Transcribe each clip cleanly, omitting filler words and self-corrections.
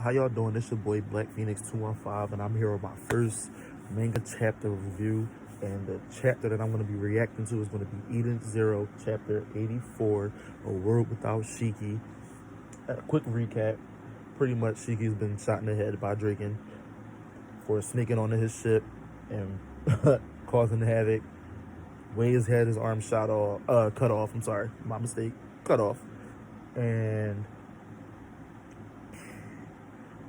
How y'all doing? This your boy Black Phoenix 215, and I'm here with my first manga chapter review. And the chapter that I'm going to be reacting to is going to be edenszero, chapter 84, A World Without Shiki. A quick recap: pretty much Shiki's been shot in the head by Draken for sneaking onto his ship and causing havoc. Wade's had his arm shot off, cut off. I'm sorry, my mistake, cut off, and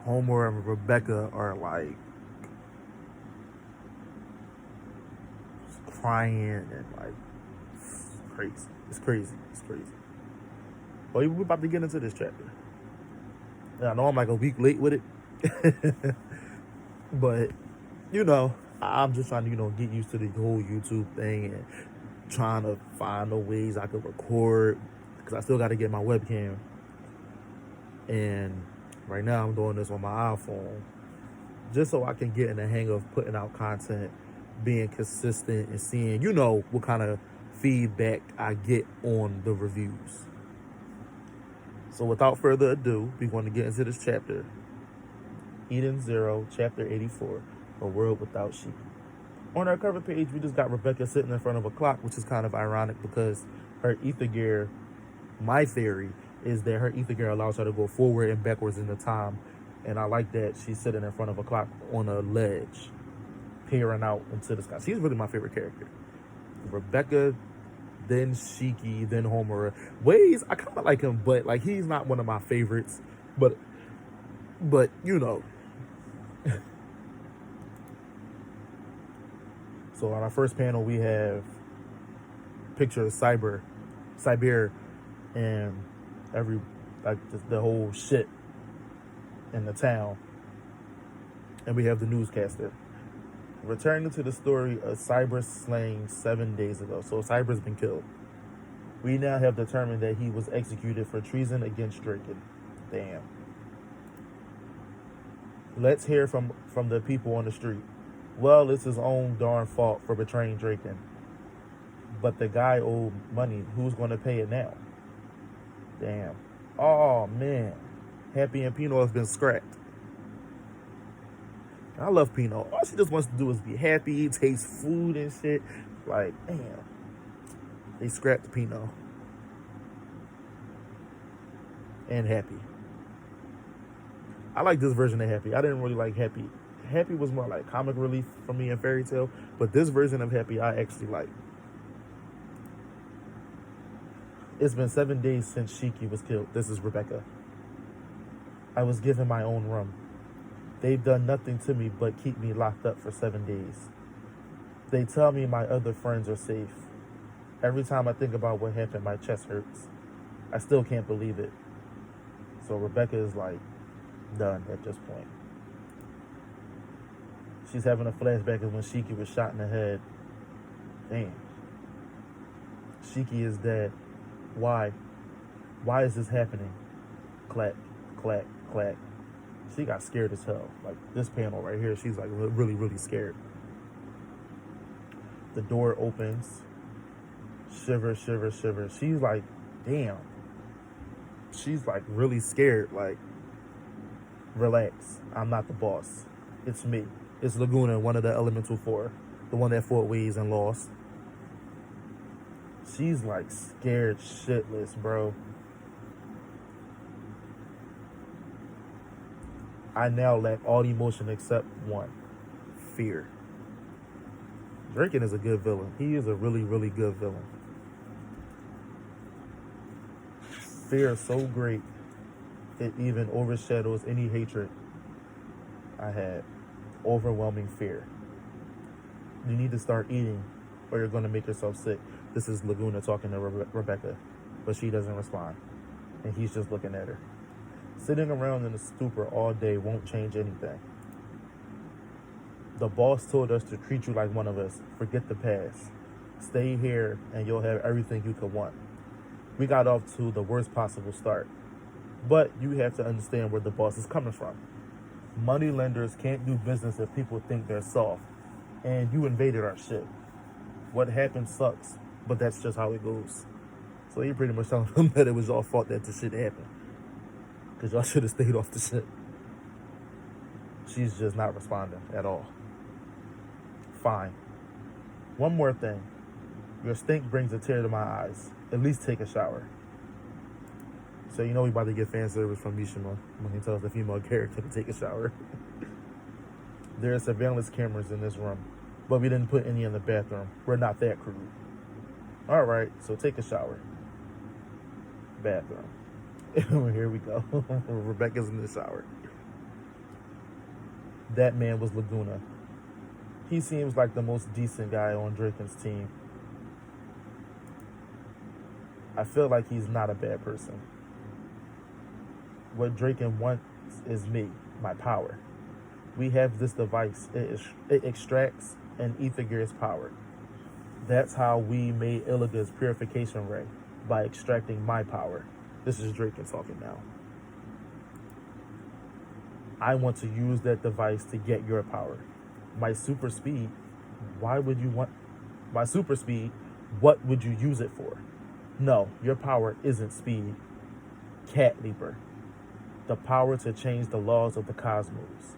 Homer and Rebecca are like crying and like it's crazy. It's crazy. It's crazy. Well, we're about to get into this chapter. And I know I'm like a week late with it, but I'm just trying to get used to the whole YouTube thing and trying to find the ways I could record because I still got to get my webcam. And right now I'm doing this on my iPhone just so I can get in the hang of putting out content, being consistent, and seeing, what kind of feedback I get on the reviews. So without further ado, we're going to get into this chapter. edenszero, chapter 84, A World Without Shiki. On our cover page, we just got Rebecca sitting in front of a clock, which is kind of ironic because her ether gear, my theory, is that her ether gear allows her to go forward and backwards in the time. And I like that she's sitting in front of a clock on a ledge, peering out into the sky. She's really my favorite character. Rebecca, then Shiki, then Homer. Waze, I kind of like him, but like he's not one of my favorites. But So on our first panel, we have a picture of Cyber, and the whole shit in the town. And we have the newscaster. Returning to the story of Cyber slain 7 days ago. So Cyber's been killed. We now have determined that he was executed for treason against Draken. Damn. Let's hear from the people on the street. Well, it's his own darn fault for betraying Draken. But the guy owed money. Who's going to pay it now? Damn. Oh, man. Happy and Pino have been scrapped. I love Pino. All she just wants to do is be happy, taste food and shit. Like, damn. They scrapped Pino. And Happy. I like this version of Happy. I didn't really like Happy. Happy was more like comic relief for me in Fairy Tail, but this version of Happy I actually like. It's been 7 days since Shiki was killed. This is Rebecca. I was given my own room. They've done nothing to me but keep me locked up for 7 days. They tell me my other friends are safe. Every time I think about what happened, my chest hurts. I still can't believe it. So Rebecca is like done at this point. She's having a flashback of when Shiki was shot in the head. Damn. Shiki is dead. Why? Why is this happening? Clack, clack, clack. She got scared as hell. Like this panel right here, she's like really, really scared. The door opens. Shiver, shiver, shiver. She's like, damn. She's like really scared. Like, relax. I'm not the boss. It's me. It's Laguna, one of the Elemental Four. The one that fought Waze and lost. She's like scared shitless, bro. I now lack all emotion except one. Fear. Draken is a good villain. He is a really, really good villain. Fear is so great, it even overshadows any hatred I had. Overwhelming fear. You need to start eating or you're going to make yourself sick. This is Laguna talking to Rebecca, but she doesn't respond. And he's just looking at her. Sitting around in a stupor all day won't change anything. The boss told us to treat you like one of us. Forget the past. Stay here and you'll have everything you could want. We got off to the worst possible start. But you have to understand where the boss is coming from. Money lenders can't do business if people think they're soft. And you invaded our ship. What happened sucks, but that's just how it goes. So he pretty much telling them that it was y'all fault that the shit happened. Because y'all should have stayed off the ship. She's just not responding at all. Fine. One more thing. Your stink brings a tear to my eyes. At least take a shower. So you know we about to get fan service from Mishima when he tells the female character to take a shower. There are surveillance cameras in this room, but we didn't put any in the bathroom. We're not that crude. All right, so take a shower. Bathroom. Here we go. Rebecca's in the shower. That man was Laguna. He seems like the most decent guy on Draken's team. I feel like he's not a bad person. What Draken wants is me, my power. We have this device. It extracts an ether gear's power. That's how we made Illiga's purification ray, by extracting my power. This is Draken talking now. I want to use that device to get your power. My super speed, why would you want my super speed? What would you use it for? No, your power isn't speed. Cat Leaper. The power to change the laws of the cosmos.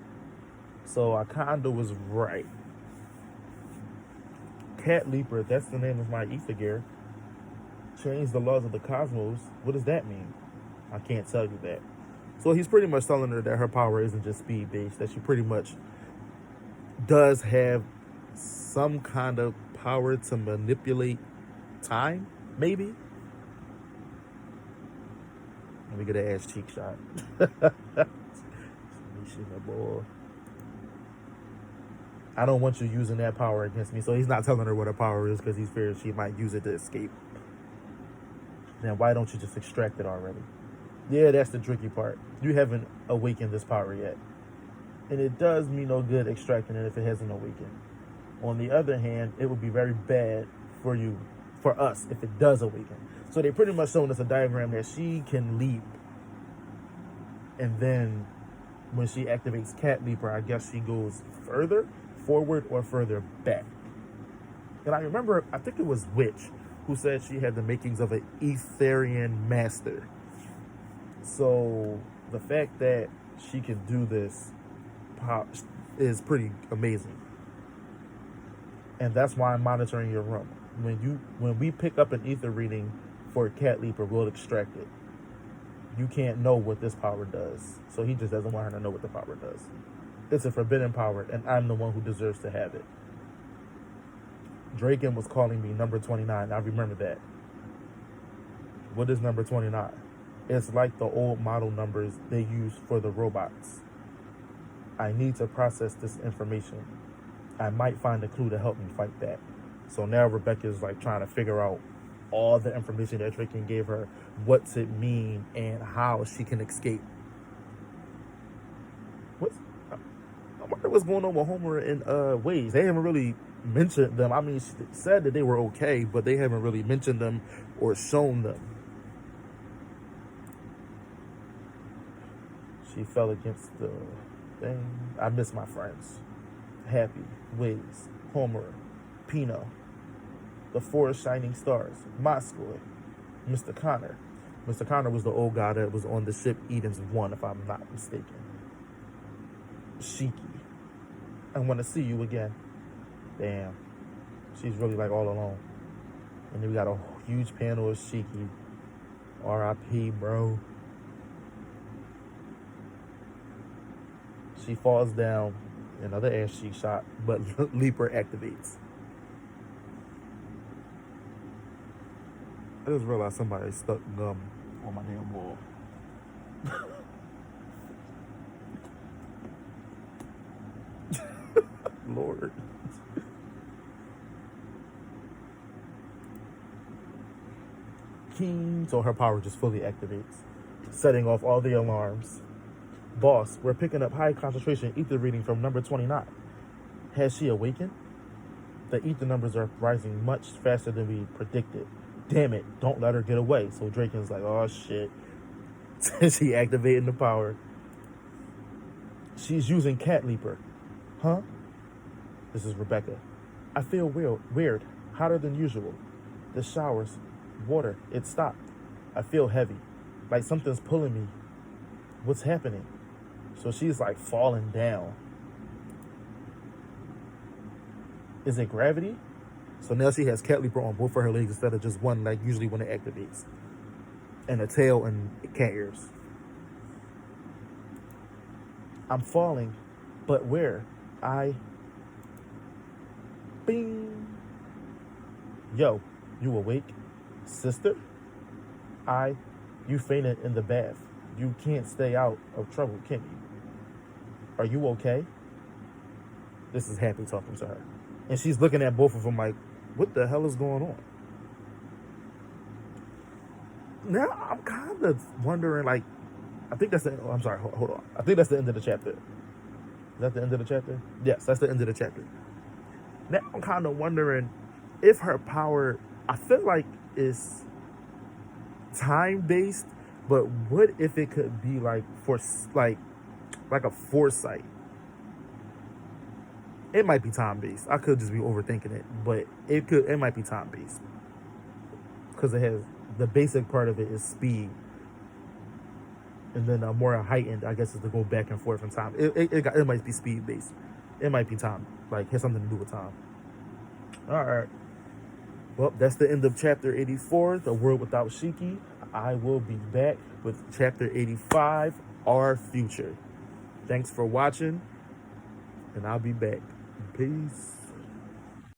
So I kinda was right. Cat Leaper, that's the name of my ether gear. Change the laws of the cosmos. What does that mean? I can't tell you that. So he's pretty much telling her that her power isn't just speed based, that she pretty much does have some kind of power to manipulate time, maybe. Let me get an ass cheek shot. I don't want you using that power against me. So he's not telling her what her power is because he's fearing she might use it to escape. Then why don't you just extract it already? Yeah, that's the tricky part. You haven't awakened this power yet. And it does me no good extracting it if it hasn't awakened. On the other hand, it would be very bad for us, if it does awaken. So they pretty much showing us a diagram that she can leap. And then when she activates Cat Leaper, I guess she goes further forward or further back. And I remember, I think it was Witch who said she had the makings of an Etherian master. So the fact that she can do this is pretty amazing. And that's why I'm monitoring your room. When we pick up an ether reading for Cat Leaper, we'll extract it. You can't know what this power does. So he just doesn't want her to know what the power does. It's a forbidden power, and I'm the one who deserves to have it. Draken was calling me number 29. I remember that. What is number 29? It's like the old model numbers they use for the robots. I need to process this information. I might find a clue to help me fight back. So now Rebecca's like trying to figure out all the information that Draken gave her. What's it mean and how she can escape. I wonder what's going on with Homer and Waze. They haven't really mentioned them. I mean, she said that they were okay, but they haven't really mentioned them or shown them. She fell against the thing. I miss my friends. Happy, Waze, Homer, Pino, the four shining stars, my school, Mr. Connor. Mr. Connor was the old guy that was on the ship Eden's 1, if I'm not mistaken. Shiki. I want to see you again. Damn. She's really like all alone. And then we got a huge panel of Shiki. R.I.P. bro. She falls down. Another ass cheek shot. But Leaper activates. I just realized somebody stuck gum on my damn wall. Lord. King, so her power just fully activates, setting off all the alarms. Boss, we're picking up high concentration ether reading from number 29. Has she awakened? The ether numbers are rising much faster than we predicted. Damn it, don't let her get away. So Draken's like, oh shit. She activating the power. She's using Cat Leaper. Huh? This is Rebecca. I feel weird, hotter than usual. The showers, water, it stopped. I feel heavy, like something's pulling me. What's happening? So she's like falling down. Is it gravity? So now she has cat leaper on both of her legs instead of just one, like usually when it activates. And a tail and cat ears. I'm falling, but where? Bing. Yo, you awake? Sister? You fainted in the bath. You can't stay out of trouble, can you? Are you okay? This is Happy talking to her. And she's looking at both of them like, what the hell is going on? Now I'm kind of wondering, like, I think that's the, oh, I'm sorry, hold on. I think that's the end of the chapter. Is that the end of the chapter? Yes, that's the end of the chapter. Now I'm kind of wondering if her power, I feel like it's time-based, but what if it could be like for like a foresight? It might be time-based. I could just be overthinking it, but it might be time-based. Because it has, the basic part of it is speed. And then a more heightened, I guess, is to go back and forth in time. It might be speed-based. It might be time. Like, has something to do with time. All right. Well, that's the end of chapter 84, The World Without Shiki. I will be back with chapter 85, Our Future. Thanks for watching, and I'll be back. Peace.